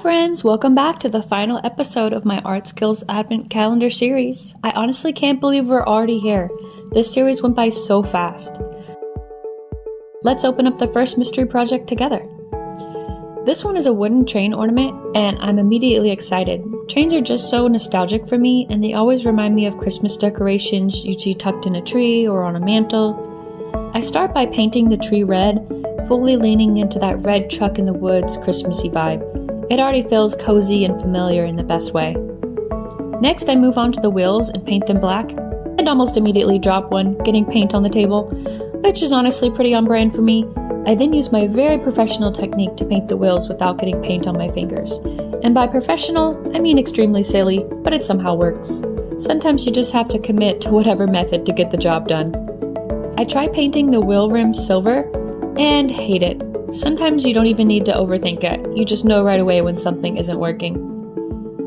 friends, welcome back to the final episode of my ArtSkills Advent Calendar series. I honestly can't believe we're already here. This series went by so fast. Let's open up the first mystery project together. This one is a wooden train ornament, and I'm immediately excited. Trains are just so nostalgic for me, and they always remind me of Christmas decorations, usually tucked in a tree or on a mantle. I start by painting the tree red, fully leaning into that red truck in the woods Christmassy vibe. It already feels cozy and familiar in the best way. Next, I move on to the wheels and paint them black, and almost immediately drop one, getting paint on the table, which is honestly pretty on brand for me. I then use my very professional technique to paint the wheels without getting paint on my fingers. And by professional, I mean extremely silly, but it somehow works. Sometimes you just have to commit to whatever method to get the job done. I try painting the wheel rims silver, and hate it. Sometimes you don't even need to overthink it. You just know right away when something isn't working.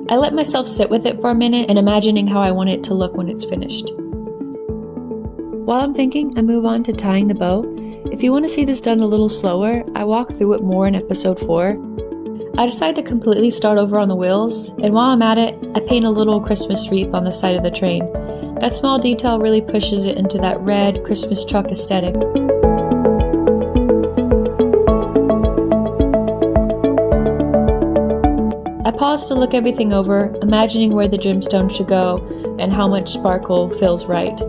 I let myself sit with it for a minute and imagining how I want it to look when it's finished. While I'm thinking, I move on to tying the bow. If you want to see this done a little slower, I walk through it more in episode 4. I decide to completely start over on the wheels, and while I'm at it, I paint a little Christmas wreath on the side of the train. That small detail really pushes it into that red Christmas truck aesthetic. I pause to look everything over, imagining where the gemstone should go and how much sparkle feels right.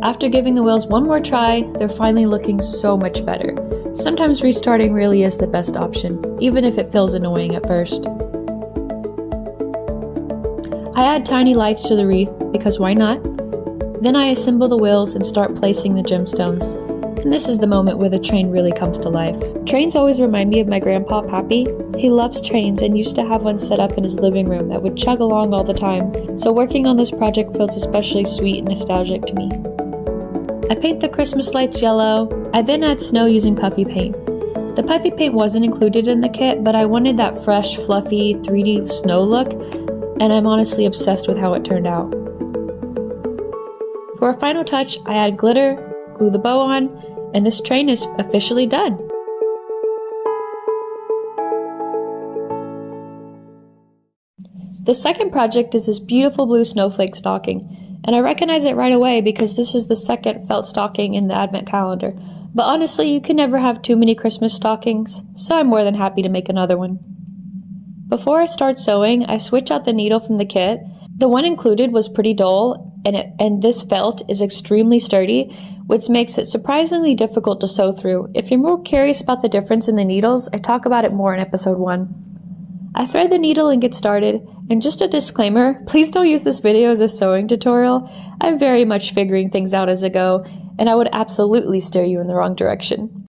After giving the wheels one more try, they're finally looking so much better. Sometimes restarting really is the best option, even if it feels annoying at first. I add tiny lights to the wreath, because why not? Then I assemble the wheels and start placing the gemstones. And this is the moment where the train really comes to life. Trains always remind me of my grandpa, Pappy. He loves trains and used to have one set up in his living room that would chug along all the time, so working on this project feels especially sweet and nostalgic to me. I paint the Christmas lights yellow. I then add snow using puffy paint. The puffy paint wasn't included in the kit, but I wanted that fresh, fluffy, 3D snow look, and I'm honestly obsessed with how it turned out. For a final touch, I add glitter, glue the bow on, and this train is officially done. The second project is this beautiful blue snowflake stocking, and I recognize it right away because this is the second felt stocking in the Advent calendar. But honestly, you can never have too many Christmas stockings, so I'm more than happy to make another one. Before I start sewing, I switch out the needle from the kit. The one included was pretty dull, and this felt is extremely sturdy, which makes it surprisingly difficult to sew through. If you're more curious about the difference in the needles, I talk about it more in episode 1. I thread the needle and get started, and just a disclaimer, please don't use this video as a sewing tutorial. I'm very much figuring things out as I go, and I would absolutely steer you in the wrong direction.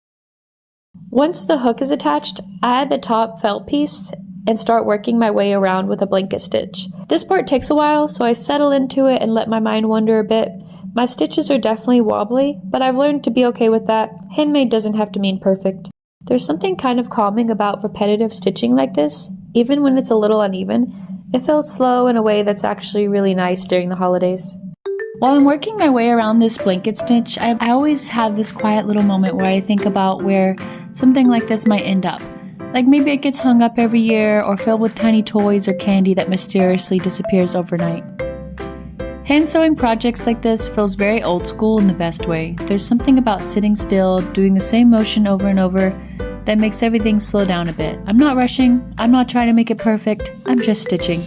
Once the hook is attached, I add the top felt piece and start working my way around with a blanket stitch. This part takes a while, so I settle into it and let my mind wander a bit. My stitches are definitely wobbly, but I've learned to be okay with that. Handmade doesn't have to mean perfect. There's something kind of calming about repetitive stitching like this. Even when it's a little uneven, it feels slow in a way that's actually really nice during the holidays. While I'm working my way around this blanket stitch, I always have this quiet little moment where I think about where something like this might end up. Like maybe it gets hung up every year or filled with tiny toys or candy that mysteriously disappears overnight. Hand sewing projects like this feels very old school in the best way. There's something about sitting still, doing the same motion over and over, that makes everything slow down a bit. I'm not rushing, I'm not trying to make it perfect, I'm just stitching.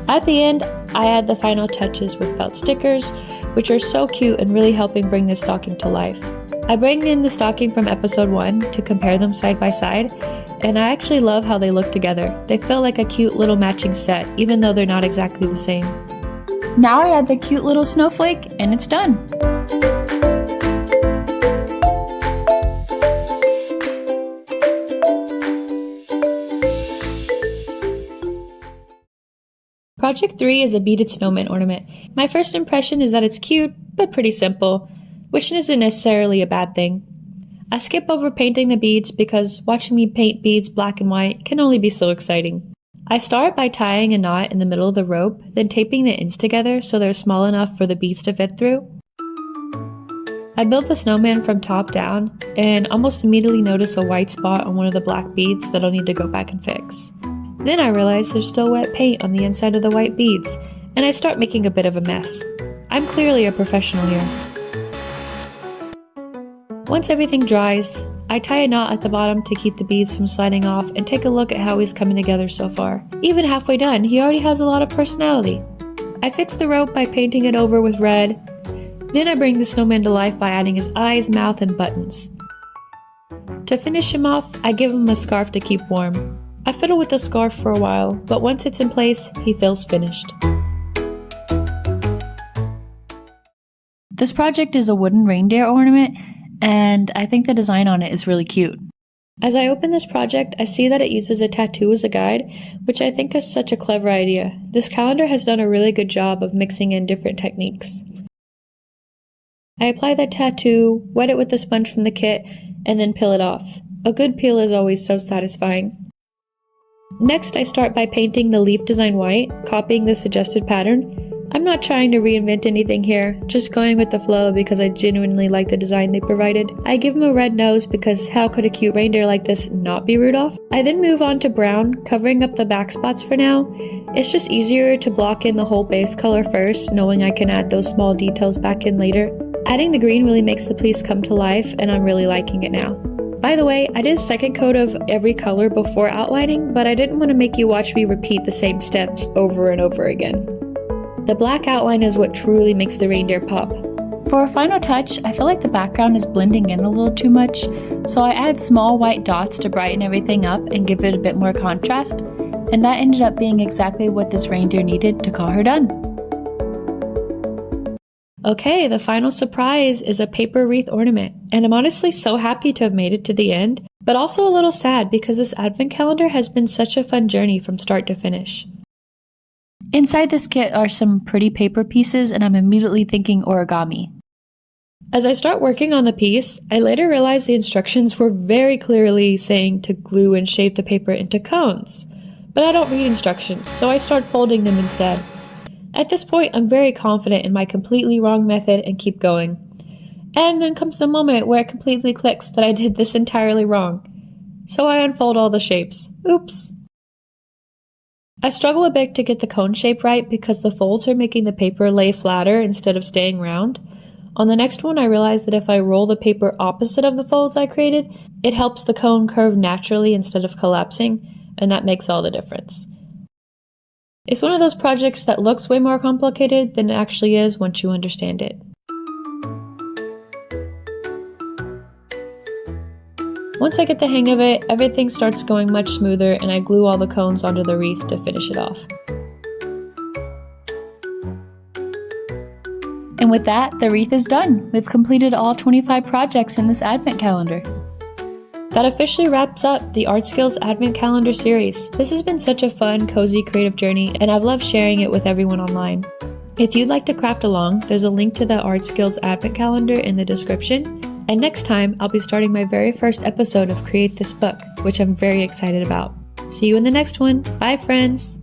At the end, I add the final touches with felt stickers, which are so cute and really helping bring this stocking to life. I bring in the stocking from episode 1 to compare them side by side, and I actually love how they look together. They feel like a cute little matching set, even though they're not exactly the same. Now I add the cute little snowflake, and it's done! Project 3 is a beaded snowman ornament. My first impression is that it's cute, but pretty simple, which isn't necessarily a bad thing. I skip over painting the beads because watching me paint beads black and white can only be so exciting. I start by tying a knot in the middle of the rope, then taping the ends together so they're small enough for the beads to fit through. I built the snowman from top down and almost immediately noticed a white spot on one of the black beads that I'll need to go back and fix. Then I realized there's still wet paint on the inside of the white beads, and I start making a bit of a mess. I'm clearly a professional here. Once everything dries, I tie a knot at the bottom to keep the beads from sliding off and take a look at how he's coming together so far. Even halfway done, he already has a lot of personality. I fix the rope by painting it over with red. Then I bring the snowman to life by adding his eyes, mouth, and buttons. To finish him off, I give him a scarf to keep warm. I fiddle with the scarf for a while, but once it's in place, he feels finished. This project is a wooden reindeer ornament, and I think the design on it is really cute. As I open this project, I see that it uses a tattoo as a guide, which I think is such a clever idea. This calendar has done a really good job of mixing in different techniques. I apply that tattoo, wet it with the sponge from the kit, and then peel it off. A good peel is always so satisfying. Next, I start by painting the leaf design white, copying the suggested pattern. I'm not trying to reinvent anything here, just going with the flow because I genuinely like the design they provided. I give him a red nose because how could a cute reindeer like this not be Rudolph? I then move on to brown, covering up the back spots for now. It's just easier to block in the whole base color first, knowing I can add those small details back in later. Adding the green really makes the piece come to life, and I'm really liking it now. By the way, I did a second coat of every color before outlining, but I didn't want to make you watch me repeat the same steps over and over again. The black outline is what truly makes the reindeer pop. For a final touch, I feel like the background is blending in a little too much, so I add small white dots to brighten everything up and give it a bit more contrast, and that ended up being exactly what this reindeer needed to call her done. Okay, the final surprise is a paper wreath ornament, and I'm honestly so happy to have made it to the end, but also a little sad because this advent calendar has been such a fun journey from start to finish. Inside this kit are some pretty paper pieces, and I'm immediately thinking origami. As I start working on the piece, I later realized the instructions were very clearly saying to glue and shape the paper into cones, but I don't read instructions, so I start folding them instead. At this point, I'm very confident in my completely wrong method and keep going. And then comes the moment where it completely clicks that I did this entirely wrong. So I unfold all the shapes. Oops! I struggle a bit to get the cone shape right because the folds are making the paper lay flatter instead of staying round. On the next one, I realize that if I roll the paper opposite of the folds I created, it helps the cone curve naturally instead of collapsing, and that makes all the difference. It's one of those projects that looks way more complicated than it actually is once you understand it. Once I get the hang of it, everything starts going much smoother and I glue all the cones onto the wreath to finish it off. And with that, the wreath is done. We've completed all 25 projects in this advent calendar. That officially wraps up the ArtSkills Advent Calendar series. This has been such a fun, cozy, creative journey, and I've loved sharing it with everyone online. If you'd like to craft along, there's a link to the ArtSkills Advent Calendar in the description. And next time, I'll be starting my very first episode of Create This Book, which I'm very excited about. See you in the next one. Bye, friends!